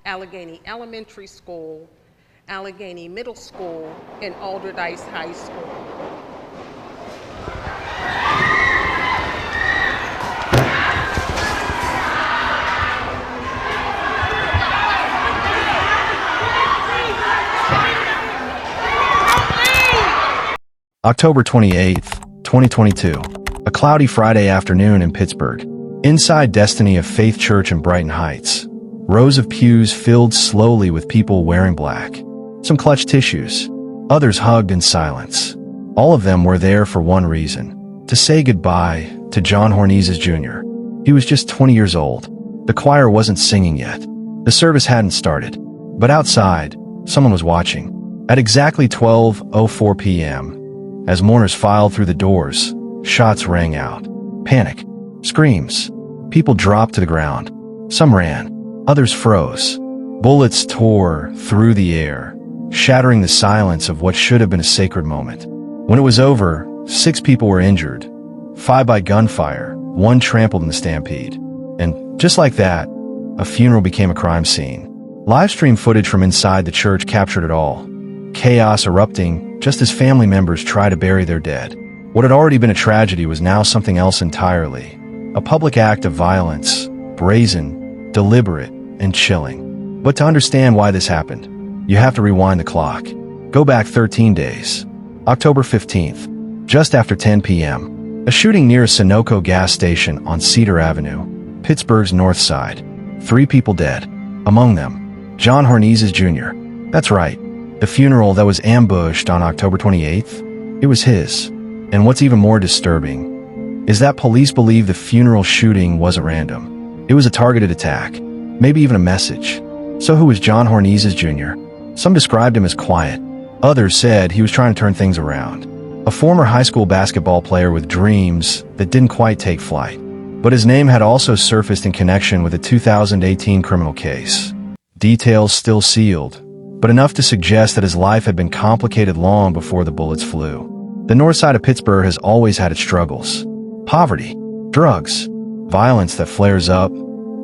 Allegheny Elementary School, Allegheny Middle School, and Alderdice High School. October 28th, 2022. A cloudy Friday afternoon in Pittsburgh. Inside Destiny of Faith Church in Brighton Heights. Rows of pews filled slowly with people wearing black. Some clutched tissues. Others hugged in silence. All of them were there for one reason. To say goodbye to John Hornizes Jr. He was just 20 years old. The choir wasn't singing yet. The service hadn't started. But outside, someone was watching. At exactly 12:04 p.m., as mourners filed through the doors, shots rang out. Panic. Screams. People dropped to the ground. Some ran. Others froze. Bullets tore through the air, shattering the silence of what should have been a sacred moment. When it was over, 6 people were injured. 5 by gunfire, 1 trampled in the stampede. And just like that, a funeral became a crime scene. Livestream footage from inside the church captured it all. Chaos erupting just as family members try to bury their dead. What had already been a tragedy was now something else entirely. A public act of violence, brazen, deliberate, and chilling. But to understand why this happened, you have to rewind the clock. Go back 13 days. October 15th, just after 10 p.m., a shooting near a Sunoco gas station on Cedar Avenue, Pittsburgh's north side. 3 people dead. Among them, John Hornizes Jr. That's right. The funeral that was ambushed on October 28th, it was his. And what's even more disturbing is that police believe the funeral shooting wasn't random. It was a targeted attack, maybe even a message. So who was John Hornizes Jr.? Some described him as quiet. Others said he was trying to turn things around. A former high school basketball player with dreams that didn't quite take flight. But his name had also surfaced in connection with a 2018 criminal case. Details still sealed, but enough to suggest that his life had been complicated long before the bullets flew. The north side of Pittsburgh has always had its struggles. Poverty, drugs, violence that flares up,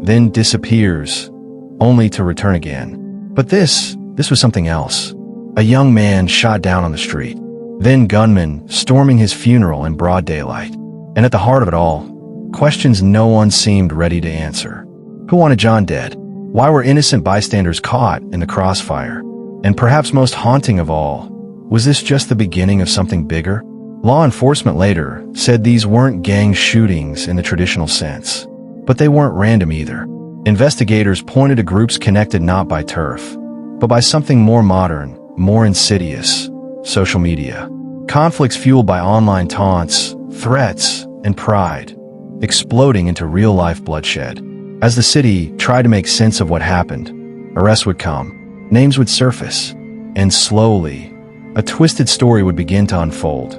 then disappears, only to return again. But this was something else. A young man shot down on the street. Then gunmen storming his funeral in broad daylight. And at the heart of it all, questions no one seemed ready to answer. Who wanted John dead? Why were innocent bystanders caught in the crossfire? And perhaps most haunting of all, was this just the beginning of something bigger? Law enforcement later said these weren't gang shootings in the traditional sense. But they weren't random either. Investigators pointed to groups connected not by turf, but by something more modern, more insidious: social media. Conflicts fueled by online taunts, threats, and pride, exploding into real-life bloodshed. As the city tried to make sense of what happened, arrests would come, names would surface, and slowly, a twisted story would begin to unfold.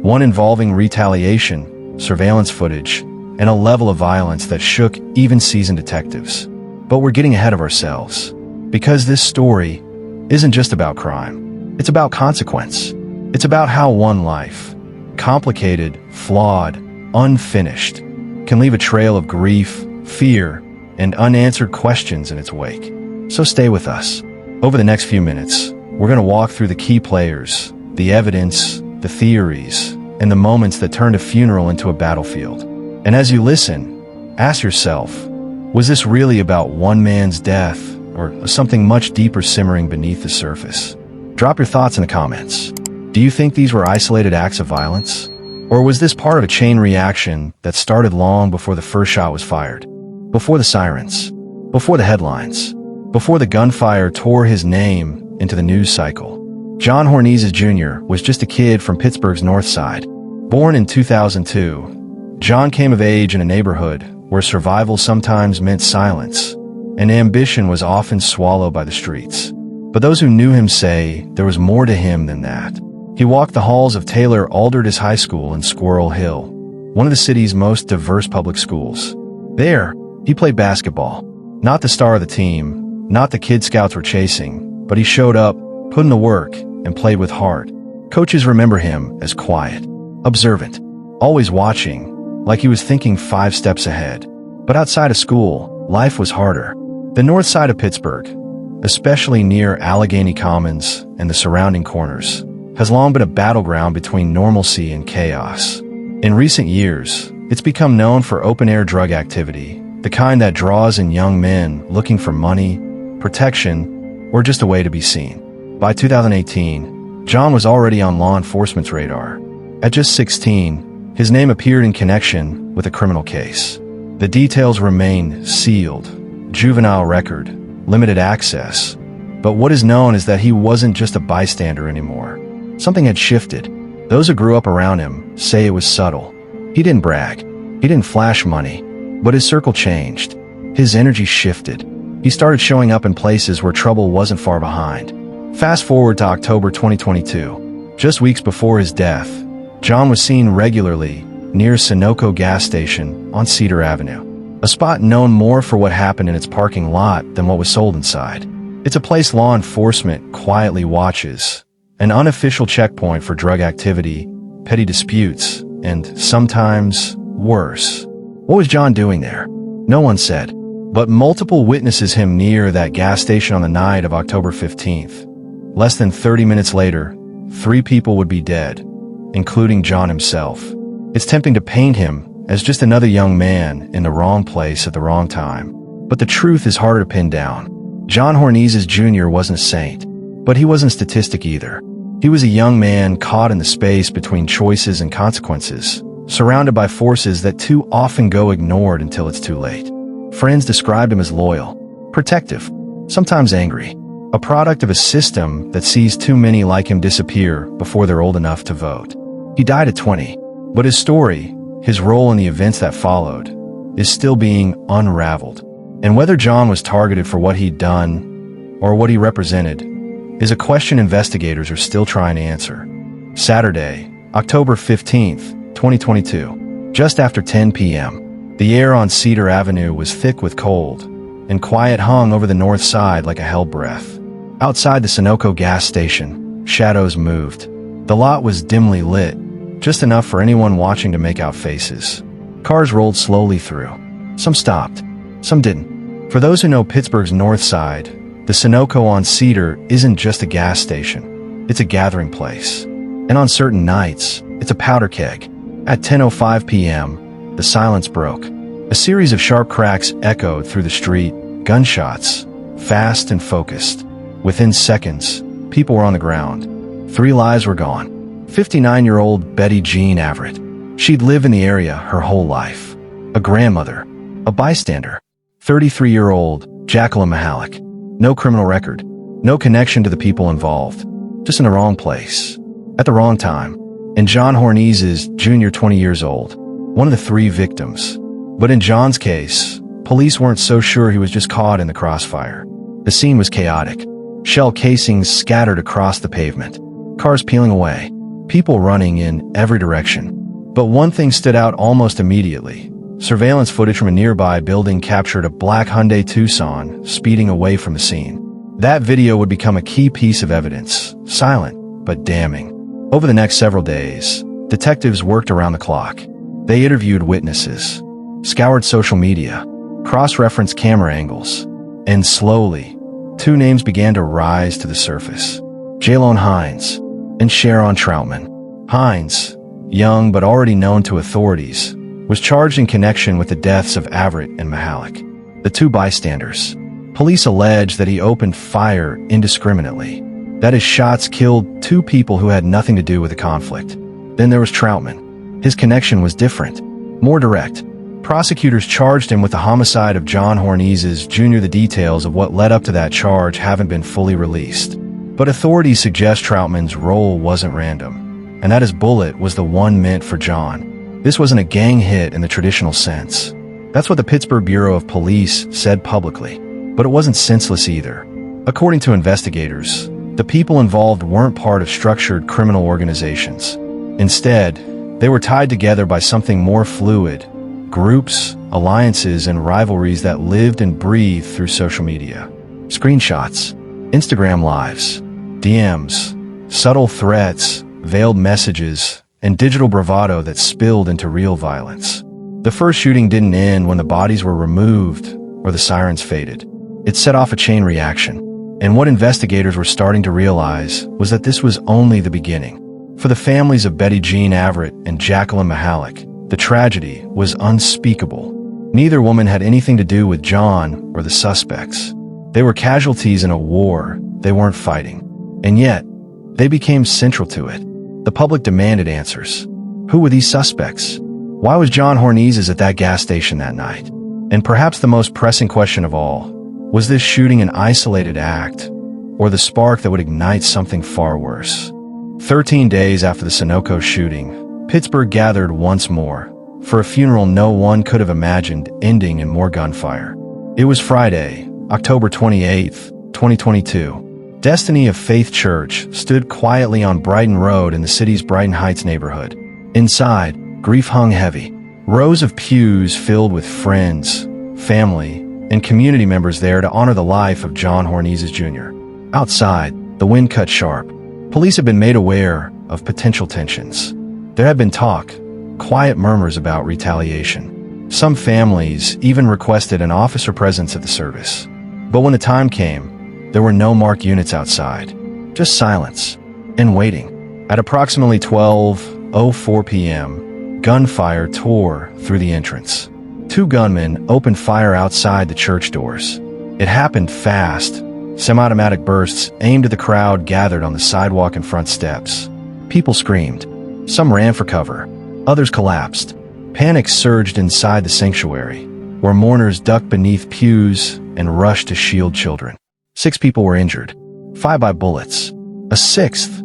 One involving retaliation, surveillance footage, and a level of violence that shook even seasoned detectives. But we're getting ahead of ourselves. Because this story isn't just about crime. It's about consequence. It's about how one life, complicated, flawed, unfinished, can leave a trail of grief, fear, and unanswered questions in its wake. So stay with us. Over the next few minutes, we're going to walk through the key players, the evidence, the theories, and the moments that turned a funeral into a battlefield. And as you listen, ask yourself, was this really about one man's death, or something much deeper simmering beneath the surface? Drop your thoughts in the comments. Do you think these were isolated acts of violence? Or was this part of a chain reaction that started long before the first shot was fired? Before the sirens? Before the headlines? Before the gunfire tore his name into the news cycle? John Hornizes Jr. was just a kid from Pittsburgh's north side. Born in 2002, John came of age in a neighborhood where survival sometimes meant silence, and ambition was often swallowed by the streets. But those who knew him say there was more to him than that. He walked the halls of Taylor Alderdice High School in Squirrel Hill, one of the city's most diverse public schools. There, he played basketball. Not the star of the team, not the kid scouts were chasing, but he showed up, put in the work, and played with heart. Coaches remember him as quiet, observant, always watching, like he was thinking 5 steps ahead. But outside of school, life was harder. The north side of Pittsburgh, especially near Allegheny Commons and the surrounding corners, has long been a battleground between normalcy and chaos. In recent years, it's become known for open-air drug activity, the kind that draws in young men looking for money, protection, or just a way to be seen. By 2018, John was already on law enforcement's radar. At just 16, his name appeared in connection with a criminal case. The details remain sealed: juvenile record, limited access. But what is known is that he wasn't just a bystander anymore. Something had shifted. Those who grew up around him say it was subtle. He didn't brag. He didn't flash money. But his circle changed. His energy shifted. He started showing up in places where trouble wasn't far behind. Fast forward to October 2022. Just weeks before his death, John was seen regularly near Sunoco gas station on Cedar Avenue, a spot known more for what happened in its parking lot than what was sold inside. It's a place law enforcement quietly watches, an unofficial checkpoint for drug activity, petty disputes, and sometimes worse. What was John doing there? No one said, but multiple witnesses him near that gas station on the night of October 15th. Less than 30 minutes later, 3 people would be dead, including John himself. It's tempting to paint him as just another young man in the wrong place at the wrong time. But the truth is harder to pin down. John Hornizes Jr. wasn't a saint, but he wasn't a statistic either. He was a young man caught in the space between choices and consequences, surrounded by forces that too often go ignored until it's too late. Friends described him as loyal, protective, sometimes angry, a product of a system that sees too many like him disappear before they're old enough to vote. He died at 20, but his story, his role in the events that followed, is still being unraveled. And whether John was targeted for what he'd done or what he represented is a question investigators are still trying to answer. Saturday, October 15th, 2022, just after 10 p.m., the air on Cedar Avenue was thick with cold, and quiet hung over the north side like a hell breath. Outside the Sunoco gas station, shadows moved. The lot was dimly lit, just enough for anyone watching to make out faces. Cars rolled slowly through. Some stopped, some didn't. For those who know Pittsburgh's north side, the Sunoco on Cedar isn't just a gas station. It's a gathering place. And on certain nights, it's a powder keg. At 10:05 p.m., the silence broke. A series of sharp cracks echoed through the street, gunshots, fast and focused. Within seconds, people were on the ground. 3 lives were gone. 59-year-old Betty Jean Everett. She'd lived in the area her whole life. A grandmother, a bystander. 33-year-old Jacqueline Mahalik. No criminal record, no connection to the people involved. Just in the wrong place, at the wrong time. And John Hornizes Jr., 20 years old, one of the 3 victims. But in John's case, police weren't so sure he was just caught in the crossfire. The scene was chaotic. Shell casings scattered across the pavement. Cars peeling away. People running in every direction. But one thing stood out almost immediately. Surveillance footage from a nearby building captured a black Hyundai Tucson speeding away from the scene. That video would become a key piece of evidence, silent but damning. Over the next several days, detectives worked around the clock. They interviewed witnesses, scoured social media, cross-referenced camera angles, and slowly, 2 names began to rise to the surface. Jalon Hines and Sharon Troutman. Hines, young but already known to authorities, was charged in connection with the deaths of Everett and Mahalik, the 2 bystanders. Police alleged that he opened fire indiscriminately, that his shots killed 2 people who had nothing to do with the conflict. Then there was Troutman. His connection was different, more direct. Prosecutors charged him with the homicide of John Hornizes Jr. The details of what led up to that charge haven't been fully released. But authorities suggest Troutman's role wasn't random, and that his bullet was the one meant for John. This wasn't a gang hit in the traditional sense. That's what the Pittsburgh Bureau of Police said publicly. But it wasn't senseless either. According to investigators, the people involved weren't part of structured criminal organizations. Instead, they were tied together by something more fluid: groups, alliances, and rivalries that lived and breathed through social media. Screenshots, Instagram lives, DMs, subtle threats, veiled messages, and digital bravado that spilled into real violence. The first shooting didn't end when the bodies were removed or the sirens faded. It set off a chain reaction. And what investigators were starting to realize was that this was only the beginning. For the families of Betty Jean Averitt and Jacqueline Mahalik, the tragedy was unspeakable. Neither woman had anything to do with John or the suspects. They were casualties in a war they weren't fighting. And yet, they became central to it. The public demanded answers. Who were these suspects? Why was John Hornizes at that gas station that night? And perhaps the most pressing question of all, was this shooting an isolated act, or the spark that would ignite something far worse? 13 days after the Sunoco shooting, Pittsburgh gathered once more, for a funeral no one could have imagined ending in more gunfire. It was Friday, October 28th, 2022. Destiny of Faith Church stood quietly on Brighton Road in the city's Brighton Heights neighborhood. Inside, grief hung heavy. Rows of pews filled with friends, family, and community members there to honor the life of John Hornizes Jr. Outside, the wind cut sharp. Police had been made aware of potential tensions. There had been talk, quiet murmurs about retaliation. Some families even requested an officer presence at the service. But when the time came, there were no marked units outside, just silence and waiting. At approximately 12:04 p.m., gunfire tore through the entrance. Two gunmen opened fire outside the church doors. It happened fast. Semi-automatic bursts aimed at the crowd gathered on the sidewalk and front steps. People screamed. Some ran for cover. Others collapsed. Panic surged inside the sanctuary, where mourners ducked beneath pews and rushed to shield children. 6 people were injured, 5 by bullets. A 6th,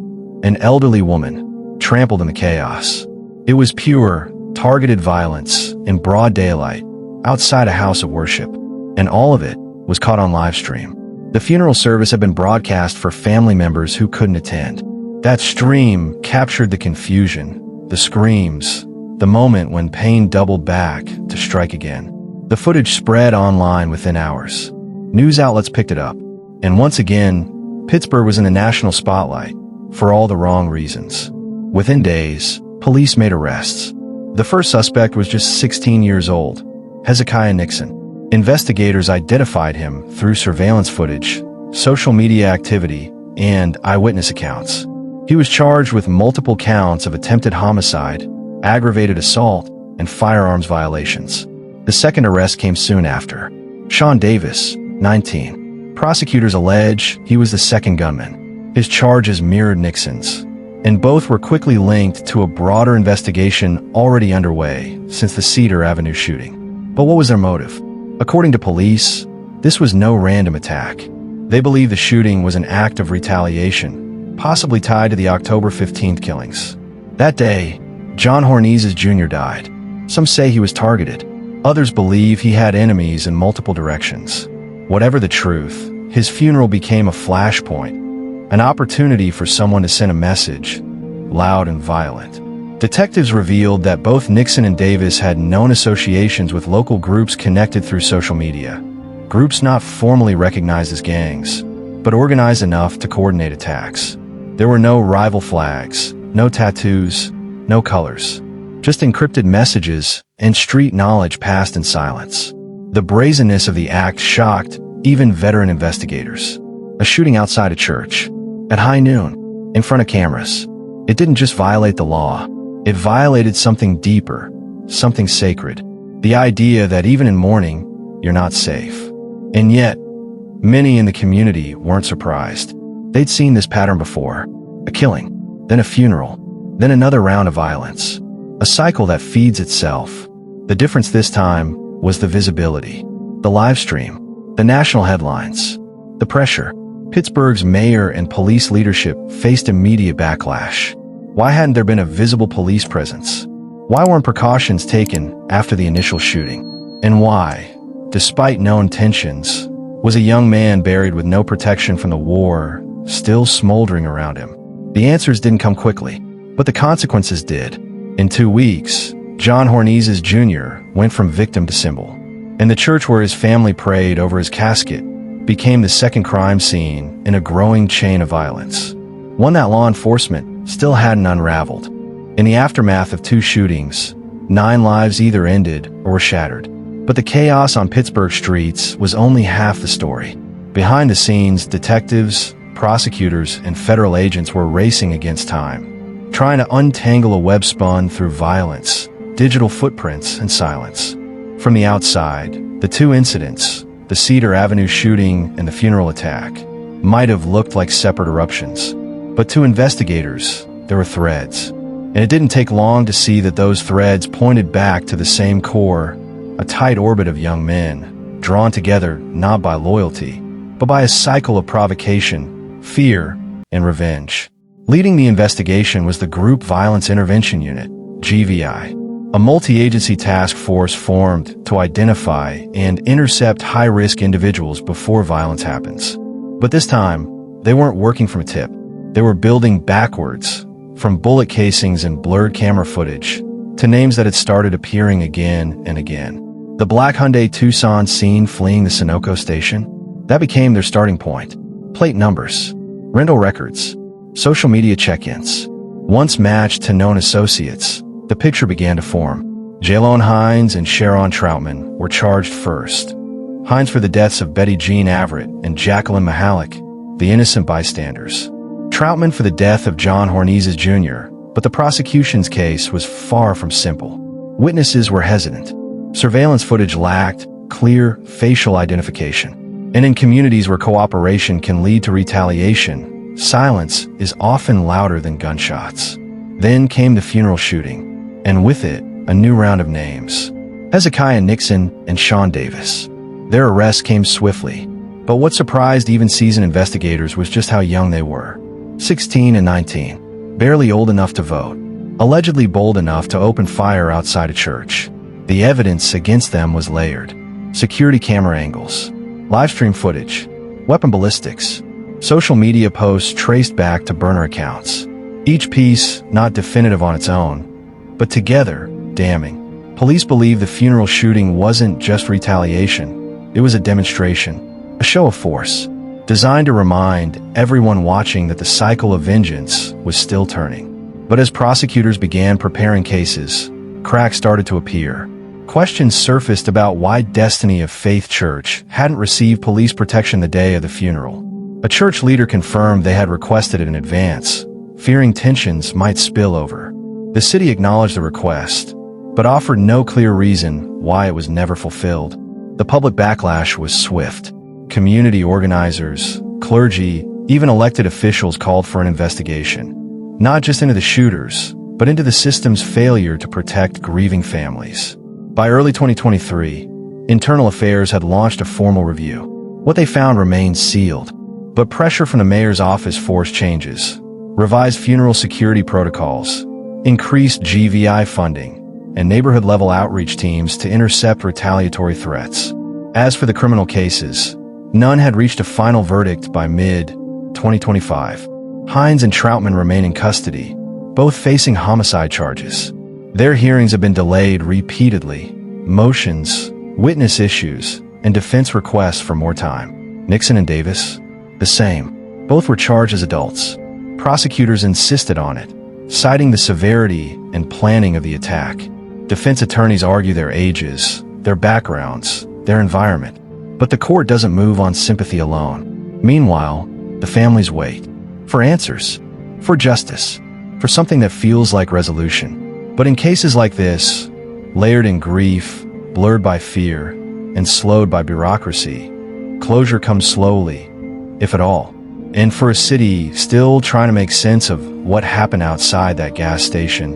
an elderly woman, trampled in the chaos. It was pure, targeted violence in broad daylight, outside a house of worship, and all of it was caught on live stream. The funeral service had been broadcast for family members who couldn't attend. That stream captured the confusion, the screams, the moment when pain doubled back to strike again. The footage spread online within hours. News outlets picked it up. And once again, Pittsburgh was in the national spotlight for all the wrong reasons. Within days, police made arrests. The first suspect was just 16 years old, Hezekiah Nixon. Investigators identified him through surveillance footage, social media activity, and eyewitness accounts. He was charged with multiple counts of attempted homicide, aggravated assault, and firearms violations. The second arrest came soon after. Sean Davis, 19. Prosecutors allege he was the second gunman. His charges mirrored Nixon's, and both were quickly linked to a broader investigation already underway since the Cedar Avenue shooting. But what was their motive? According to police, this was no random attack. They believe the shooting was an act of retaliation, possibly tied to the October 15th killings. That day, John Hornizes Jr. died. Some say he was targeted. Others believe he had enemies in multiple directions. Whatever the truth, his funeral became a flashpoint, an opportunity for someone to send a message, loud and violent. Detectives revealed that both Nixon and Davis had known associations with local groups connected through social media. Groups not formally recognized as gangs, but organized enough to coordinate attacks. There were no rival flags, no tattoos, no colors, just encrypted messages and street knowledge passed in silence. The brazenness of the act shocked even veteran investigators. A shooting outside a church, at high noon, in front of cameras. It didn't just violate the law, it violated something deeper, something sacred. The idea that even in mourning, you're not safe. And yet, many in the community weren't surprised. They'd seen this pattern before. A killing, then a funeral, then another round of violence. A cycle that feeds itself. The difference this time was the visibility, the live stream, the national headlines, the pressure. Pittsburgh's mayor and police leadership faced immediate backlash. Why hadn't there been a visible police presence? Why weren't precautions taken after the initial shooting? And why, despite known tensions, was a young man buried with no protection from the war still smoldering around him? The answers didn't come quickly, but the consequences did. In 2 weeks, John Hornizes Jr. went from victim to symbol, and the church where his family prayed over his casket became the second crime scene in a growing chain of violence, one that law enforcement still hadn't unraveled. In the aftermath of 2 shootings, 9 lives either ended or were shattered. But the chaos on Pittsburgh streets was only half the story. Behind the scenes, detectives, prosecutors, and federal agents were racing against time, trying to untangle a web spun through violence, digital footprints, and silence. From the outside, the two incidents, the Cedar Avenue shooting and the funeral attack, might have looked like separate eruptions. But to investigators, there were threads. And it didn't take long to see that those threads pointed back to the same core, a tight orbit of young men, drawn together not by loyalty, but by a cycle of provocation, fear, and revenge. Leading the investigation was the Group Violence Intervention Unit, GVI, a multi-agency task force formed to identify and intercept high-risk individuals before violence happens. But this time, they weren't working from a tip. They were building backwards, from bullet casings and blurred camera footage, to names that had started appearing again and again. The black Hyundai Tucson seen fleeing the Sunoco station? That became their starting point. Plate numbers, rental records, social media check-ins. Once matched to known associates, the picture began to form. Jalon Hines and Sharon Troutman were charged first. Hines for the deaths of Betty Jean Averitt and Jacqueline Mahalik, the innocent bystanders. Troutman for the death of John Hornizes Jr., but the prosecution's case was far from simple. Witnesses were hesitant. Surveillance footage lacked clear facial identification. And in communities where cooperation can lead to retaliation, silence is often louder than gunshots. Then came the funeral shooting, and with it, a new round of names. Hezekiah Nixon and Sean Davis. Their arrests came swiftly, but what surprised even seasoned investigators was just how young they were. 16 and 19, barely old enough to vote, allegedly bold enough to open fire outside a church. The evidence against them was layered. Security camera angles, livestream footage, weapon ballistics, social media posts traced back to burner accounts. Each piece not definitive on its own, but together, damning. Police believe the funeral shooting wasn't just retaliation. It was a demonstration, a show of force, designed to remind everyone watching that the cycle of vengeance was still turning. But as prosecutors began preparing cases, cracks started to appear. Questions surfaced about why Destiny of Faith Church hadn't received police protection the day of the funeral. A church leader confirmed they had requested it in advance, fearing tensions might spill over. The city acknowledged the request, but offered no clear reason why it was never fulfilled. The public backlash was swift. Community organizers, clergy, even elected officials called for an investigation, not just into the shooters, but into the system's failure to protect grieving families. By early 2023, Internal Affairs had launched a formal review. What they found remained sealed, but pressure from the mayor's office forced changes, revised funeral security protocols, increased GVI funding, and neighborhood-level outreach teams to intercept retaliatory threats. As for the criminal cases, none had reached a final verdict by mid-2025. Hines and Troutman remain in custody, both facing homicide charges. Their hearings have been delayed repeatedly. Motions, witness issues, and defense requests for more time. Nixon and Davis, the same. Both were charged as adults. Prosecutors insisted on it, citing the severity and planning of the attack. Defense attorneys argue their ages, their backgrounds, their environment. But the court doesn't move on sympathy alone. Meanwhile, the families wait. For answers. For justice. For something that feels like resolution. But in cases like this, layered in grief, blurred by fear, and slowed by bureaucracy, closure comes slowly, if at all. And for a city still trying to make sense of what happened outside that gas station,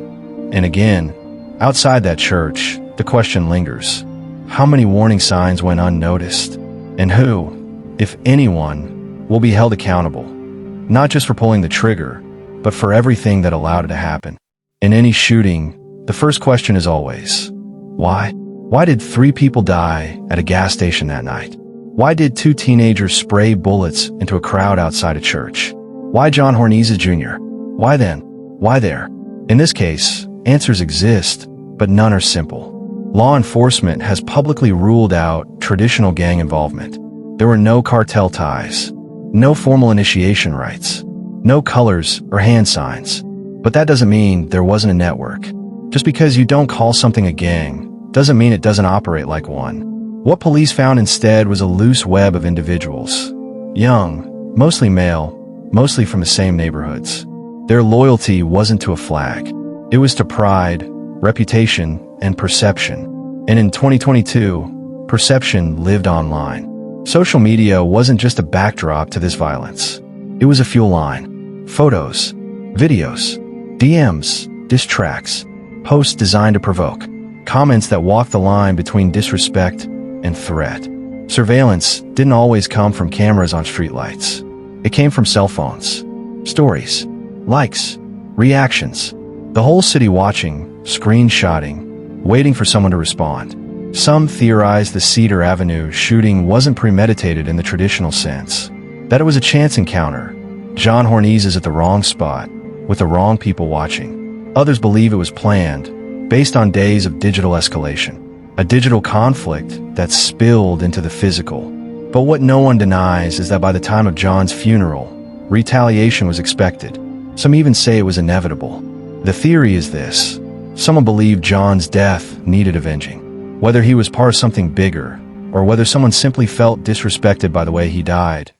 and again, outside that church, the question lingers. How many warning signs went unnoticed? And who, if anyone, will be held accountable? Not just for pulling the trigger, but for everything that allowed it to happen. In any shooting, the first question is always, why? Why did 3 people die at a gas station that night? Why did 2 teenagers spray bullets into a crowd outside a church? Why John Hornizes Jr.? Why then? Why there? In this case, answers exist, but none are simple. Law enforcement has publicly ruled out traditional gang involvement. There were no cartel ties, no formal initiation rites, no colors or hand signs. But that doesn't mean there wasn't a network. Just because you don't call something a gang doesn't mean it doesn't operate like one. What police found instead was a loose web of individuals, young, mostly male, mostly from the same neighborhoods. Their loyalty wasn't to a flag. It was to pride, reputation, and perception. And in 2022, perception lived online. Social media wasn't just a backdrop to this violence. It was a fuel line. Photos, videos, DMs, diss tracks, posts designed to provoke, comments that walked the line between disrespect and threat. Surveillance didn't always come from cameras on streetlights. It came from cell phones, stories, likes, reactions. The whole city watching, screenshotting, waiting for someone to respond. Some theorized the Cedar Avenue shooting wasn't premeditated in the traditional sense, that it was a chance encounter. John Hornez is at the wrong spot, with the wrong people watching. Others believe it was planned, based on days of digital escalation, a digital conflict that spilled into the physical. But what no one denies is that by the time of John's funeral, retaliation was expected. Some even say it was inevitable. The theory is this: someone believed John's death needed avenging. Whether he was part of something bigger, or whether someone simply felt disrespected by the way he died,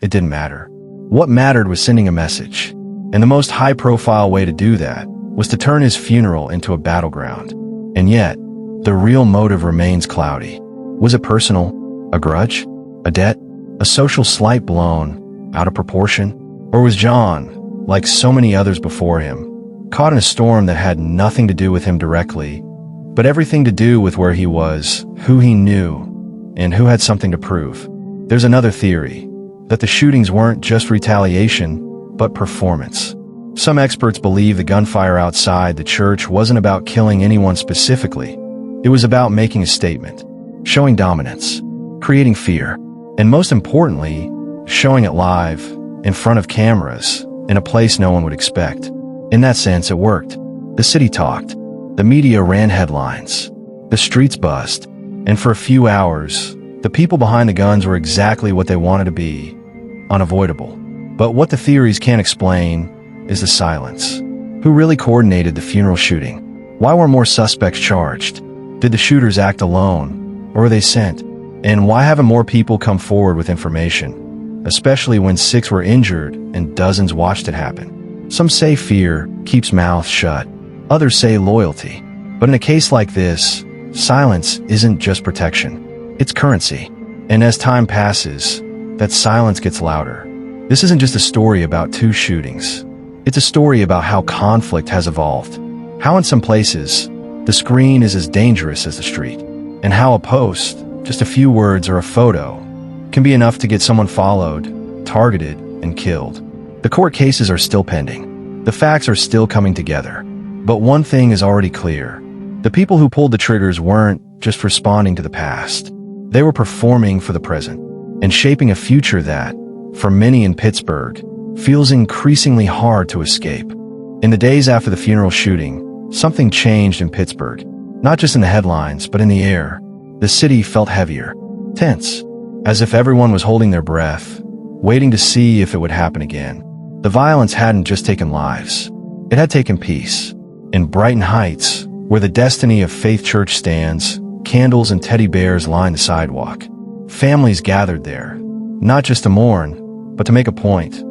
it didn't matter. What mattered was sending a message. And the most high-profile way to do that was to turn his funeral into a battleground. And yet, the real motive remains cloudy. Was it personal? A grudge? A debt? A social slight blown out of proportion? Or was John, like so many others before him, caught in a storm that had nothing to do with him directly, but everything to do with where he was, who he knew, and who had something to prove? There's another theory, that the shootings weren't just retaliation, but performance. Some experts believe the gunfire outside the church wasn't about killing anyone specifically. It was about making a statement, showing dominance, creating fear, and most importantly, showing it live, in front of cameras, in a place no one would expect. In that sense, it worked. The city talked. The media ran headlines. The streets buzzed. And for a few hours, the people behind the guns were exactly what they wanted to be: unavoidable. But what the theories can't explain is the silence. Who really coordinated the funeral shooting? Why were more suspects charged? Did the shooters act alone, or were they sent? And why haven't more people come forward with information, especially when 6 were injured and dozens watched it happen? Some say fear keeps mouths shut. Others say loyalty. But in a case like this, silence isn't just protection. It's currency. And as time passes, that silence gets louder. This isn't just a story about 2 shootings. It's a story about how conflict has evolved. How in some places, the screen is as dangerous as the street. And how a post, just a few words or a photo, can be enough to get someone followed, targeted, and killed. The court cases are still pending. The facts are still coming together. But one thing is already clear. The people who pulled the triggers weren't just responding to the past. They were performing for the present and shaping a future that, for many in Pittsburgh, feels increasingly hard to escape. In the days after the funeral shooting, something changed in Pittsburgh. Not just in the headlines, but in the air. The city felt heavier, tense, as if everyone was holding their breath, waiting to see if it would happen again. The violence hadn't just taken lives. It had taken peace. In Brighton Heights, where the Destiny of Faith Church stands, candles and teddy bears lined the sidewalk. Families gathered there, not just to mourn, but to make a point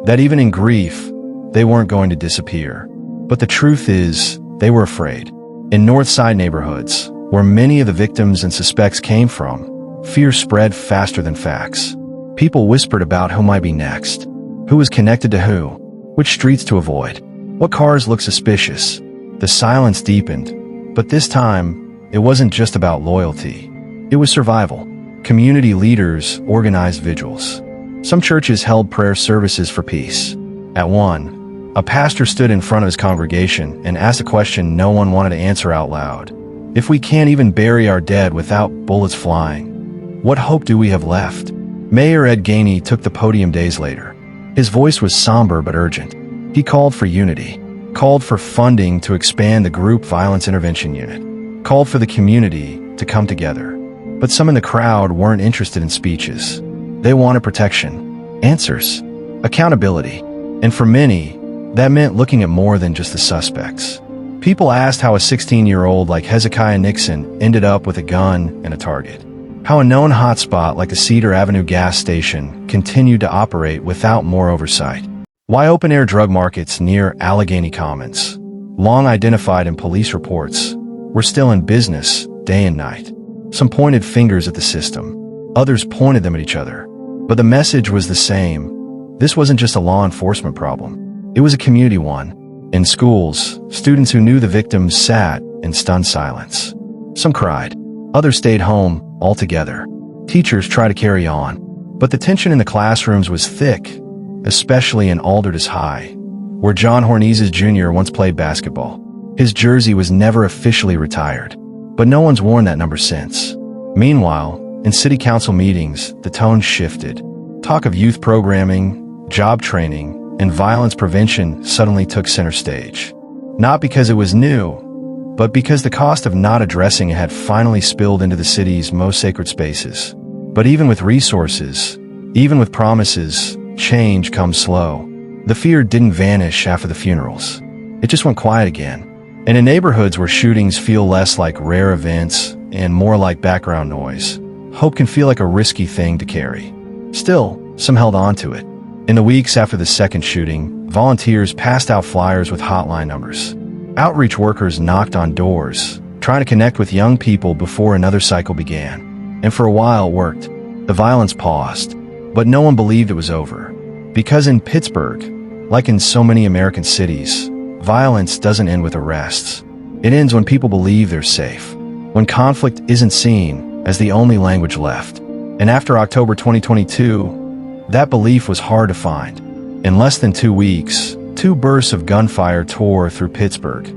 that even in grief, they weren't going to disappear. But the truth is, they were afraid. In North Side neighborhoods, where many of the victims and suspects came from, fear spread faster than facts. People whispered about who might be next, who was connected to who, which streets to avoid, what cars looked suspicious. The silence deepened, but this time, it wasn't just about loyalty. It was survival. Community leaders organized vigils. Some churches held prayer services for peace. At one, a pastor stood in front of his congregation and asked a question no one wanted to answer out loud. If we can't even bury our dead without bullets flying, what hope do we have left? Mayor Ed Gainey took the podium days later. His voice was somber but urgent. He called for unity, called for funding to expand the group violence intervention unit, called for the community to come together. But some in the crowd weren't interested in speeches. They wanted protection, answers, accountability. And for many, that meant looking at more than just the suspects. People asked how a 16-year-old like Hezekiah Nixon ended up with a gun and a target. How a known hotspot like the Cedar Avenue gas station continued to operate without more oversight. Why open-air drug markets near Allegheny Commons, long identified in police reports, were still in business day and night? Some pointed fingers at the system. Others pointed them at each other. But the message was the same. This wasn't just a law enforcement problem. It was a community one. In schools, students who knew the victims sat in stunned silence. Some cried. Others stayed home altogether. Teachers tried to carry on. But the tension in the classrooms was thick, especially in Alderdice High, where John Hornizes Jr. once played basketball. His jersey was never officially retired, but no one's worn that number since. Meanwhile, in city council meetings, the tone shifted. Talk of youth programming, job training, and violence prevention suddenly took center stage. Not because it was new, but because the cost of not addressing it had finally spilled into the city's most sacred spaces. But even with resources, even with promises, change comes slow. The fear didn't vanish after the funerals. It just went quiet again. And in neighborhoods where shootings feel less like rare events and more like background noise, hope can feel like a risky thing to carry. Still, some held on to it. In the weeks after the second shooting, volunteers passed out flyers with hotline numbers. Outreach workers knocked on doors, trying to connect with young people before another cycle began. And for a while it worked. The violence paused, but no one believed it was over. Because in Pittsburgh, like in so many American cities, violence doesn't end with arrests. It ends when people believe they're safe, when conflict isn't seen as the only language left. And after October 2022, that belief was hard to find. In less than 2 weeks, 2 bursts of gunfire tore through Pittsburgh.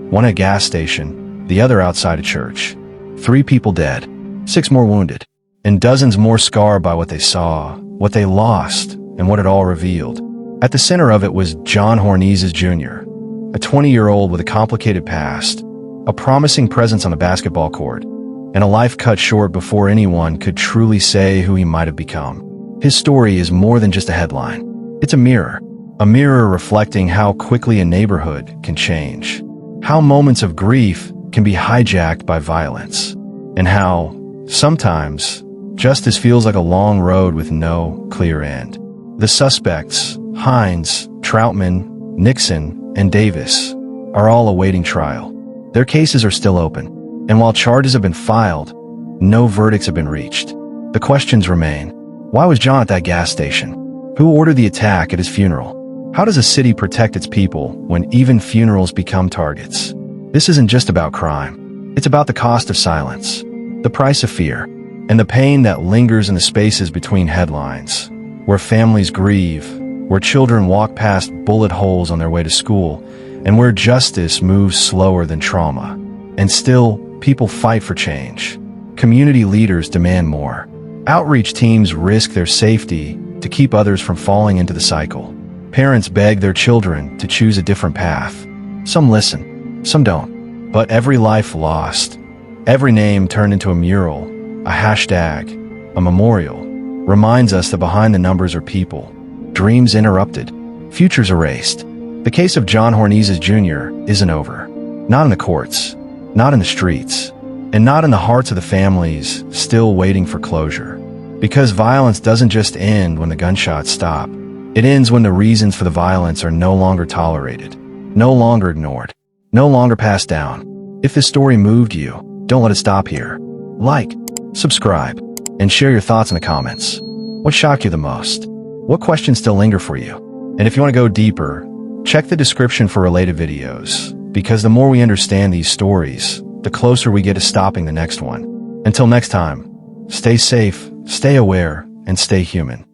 One at a gas station, the other outside a church. 3 people dead, 6 more wounded, and dozens more scarred by what they saw, what they lost, and what it all revealed. At the center of it was John Hornizes Jr., a 20-year-old with a complicated past, a promising presence on the basketball court, and a life cut short before anyone could truly say who he might have become. His story is more than just a headline. It's a mirror reflecting how quickly a neighborhood can change, how moments of grief can be hijacked by violence, and how, sometimes, justice feels like a long road with no clear end. The suspects, Hines, Troutman, Nixon, and Davis, are all awaiting trial. Their cases are still open, and while charges have been filed, no verdicts have been reached. The questions remain. Why was John at that gas station? Who ordered the attack at his funeral? How does a city protect its people when even funerals become targets? This isn't just about crime. It's about the cost of silence, the price of fear, and the pain that lingers in the spaces between headlines, where families grieve, where children walk past bullet holes on their way to school, and where justice moves slower than trauma. And still, people fight for change. Community leaders demand more. Outreach teams risk their safety to keep others from falling into the cycle. Parents beg their children to choose a different path. Some listen, some don't. But every life lost, every name turned into a mural, a hashtag, a memorial, reminds us that behind the numbers are people, dreams interrupted, futures erased. The case of John Hornizes Jr. isn't over. Not in the courts, not in the streets, and not in the hearts of the families still waiting for closure. Because violence doesn't just end when the gunshots stop. It ends when the reasons for the violence are no longer tolerated, no longer ignored, no longer passed down. If this story moved you, don't let it stop here. Like, subscribe, and share your thoughts in the comments. What shocked you the most? What questions still linger for you? And if you want to go deeper, check the description for related videos, because the more we understand these stories, the closer we get to stopping the next one. Until next time, stay safe, stay aware, and stay human.